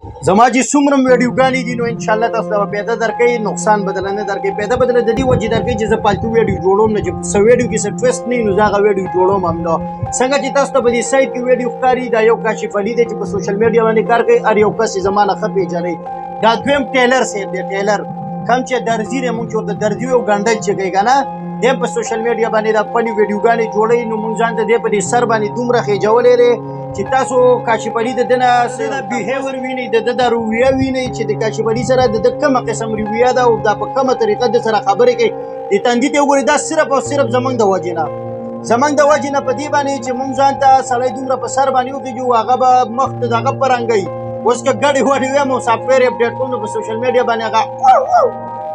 زما چې څومره ویډیوګانې دي نو انشاءالله تاسو ته به پیدا درکوي نقصان بدله نه درکوي پیدا بدله د دې وجې درکوي چې زه فالتو ویډیو جوړوم نه چې څه ویډیو کې څه ټویسټ نه وي نو زه هغه ویډیو جوړوم هم نه څنګه چې تاسو ته په دې سایټ کې ویډیو ښکاري دا یو کاشف علي دی چې په سوشل میډیا باندې کار کوي هر یو کس یې زما نه ښه پېژنئ دا دویم ټیلر صاحب دی ټیلر کوم چې درزي دی مونږ چې ورته درزي یو ګنډل چې کوي که نه دی په سوشل میډیا باندې دا فني ویډیوګانې جوړوي نو مونږ ځان ته دی په دې سر باندې دومره خېجولی دی چې تاسو کاشف علي د ده نه څه بیهیور وینئ د ده دا رویه وینئ چې د کاشف علي سره د ده کومه قسم رویه ده او دا په کومه طریقه د سره خبرې کوي د تندي ته وګورئ دا صرف او صرف زموږ د وجې نه زموږ د وجې نه په دې باندې چې مونږ ځان ته سړی دومره په سر باندې وخېږو هغه به مخ ته د هغه په رنګوي اوس که ګډې وډې ویم او سافټویر اپډیټ کوم نو په سوشل میډیا باندې هغه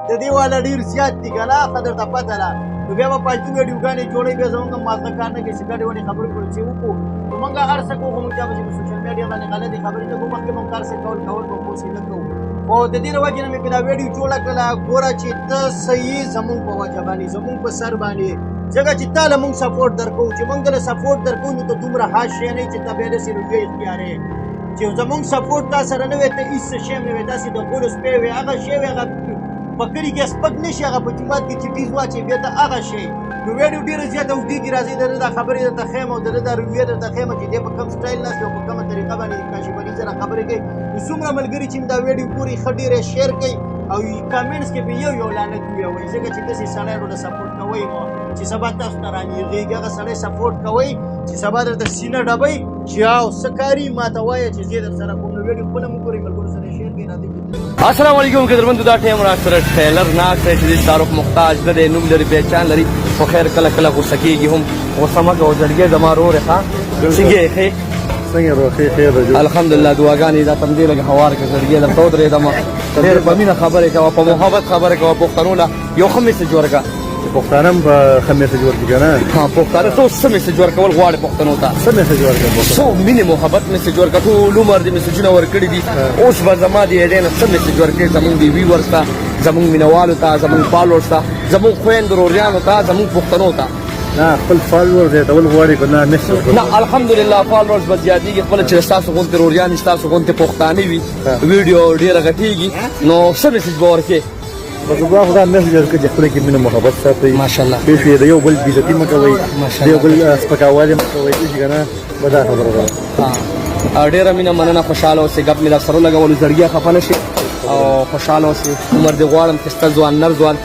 د دې والا ډېر زیات دي که نه ښه درته پته ده نو بیا به فالتو ویډیوګانې جوړوي بیا زموږ هم مازغه کار نه کوي چې ګډې وډې خبرې کړو چې وکړو نو مونږ هر څه کوو خو مونږ چا پسې په سوشل میډیا باندې غلطې خبرې نه کوو مخکې مونږ هر څه کول به اوس یې نه کوو خو د دې د وجې نه مې په دا ویډیو جوړه کړله ګوره چې ته صحیح زموږ په وجه باندې زموږ په سر باندې ځکه چې تا له مونږ سپورټ درکوو چې مونږ له سپورټ درکوو نو ته دومره ښه شی نه یې چې ته بیا داسې رویې اختیاروې چې زموږ سپورټ تا سره نه وی ته هېڅ څه شی هم نه وی داسې د ګوډو سپی وی هغه شی وی هغه په کلي کې سپک نه شي هغه په جومات کې چې ډیز واچوي بیا ته هغه شی نو ویډیو ډېره زیاته اوږدېږي راځئ د ده دا خبرې درته ښیم او د ده دا رویې درته ښیم چې دی په کوم سټایل ناست او په کومه طریقه باندې کاشف علي سره خبرې کوي نو څومره ملګري چې دا ویډیو ګوري ښه ډېره شیر کوي او کامنټس کې به یو لعنت ووایي ځکه چې داسې سړی ورته سپورټ کوئ نو چې سبا تاسو ته رانیغېږي هغه سړی سپورټ کوئ چې سبا درته سینه ډبئ چې او څه کاري ماته وایه چې زه در سره کوم نو ویډیو خپله مو ګورئ ملګرو سره شیر کړئ راځئ السلام علیکم قدرمنو دا ټیم را سره ټریلر ناست دی چې شاهرخ محتاج ده نوم لري پہچان لري خو خیر کله کله غوسه کېږي هم غوسه مه کوه زړګی زما ورور یې ښه څنګه یې ښې څنګه روخي خیر دی الحمدلله دعاګانې دا تم دې لږ هوار کړه زړګی درته ودرېدم ډېر په مینه خبرې کوه په محبت خبرې کوه پښتنو له یو ښه میسج ورکړه پښتانه هم په ښه میسج ورکړي که نه پښتانه ته اوس څه میسج ورکول غواړې پښتنو ته څه میسج ورکړه څو مینې محبت میسج ورکړه ټول عمر دې میسجونه ورکړي دي اوس به زما د هډې نه څه میسج ورکړي زمونږ د ویورز ته زمونږ مینهوالو ته زمونږ فالوورز ته زمونږ خویندو وروریانو ته زمونږ پښتنو ته نه خپل فالوور زیاتول غواړي که نه میسج نه الحمدلله فالوورز به زیاتېږي خپله چې ستاسو غوندې وروریانې ستاسو غوندې پښتانه وي ویډیو ډېره غټېږي نو څه میسج به ورکړې بس دا خو دا میسج ورکړي چې خپله کې مینه محبت ساتئ ماشاءالله پوه شوې د یو بل بېزتي مه کوئ د یو بل سپکاوالې مه کوئ پوه شي که نه به دا خبره ده ډېره مینه مننه خوشحاله اوسئ ګپ مې در سره ولګولو زړګی خفه نه شي او خوشحاله اوسئ عمر دې غواړم ښایسته ځوان نر ځوان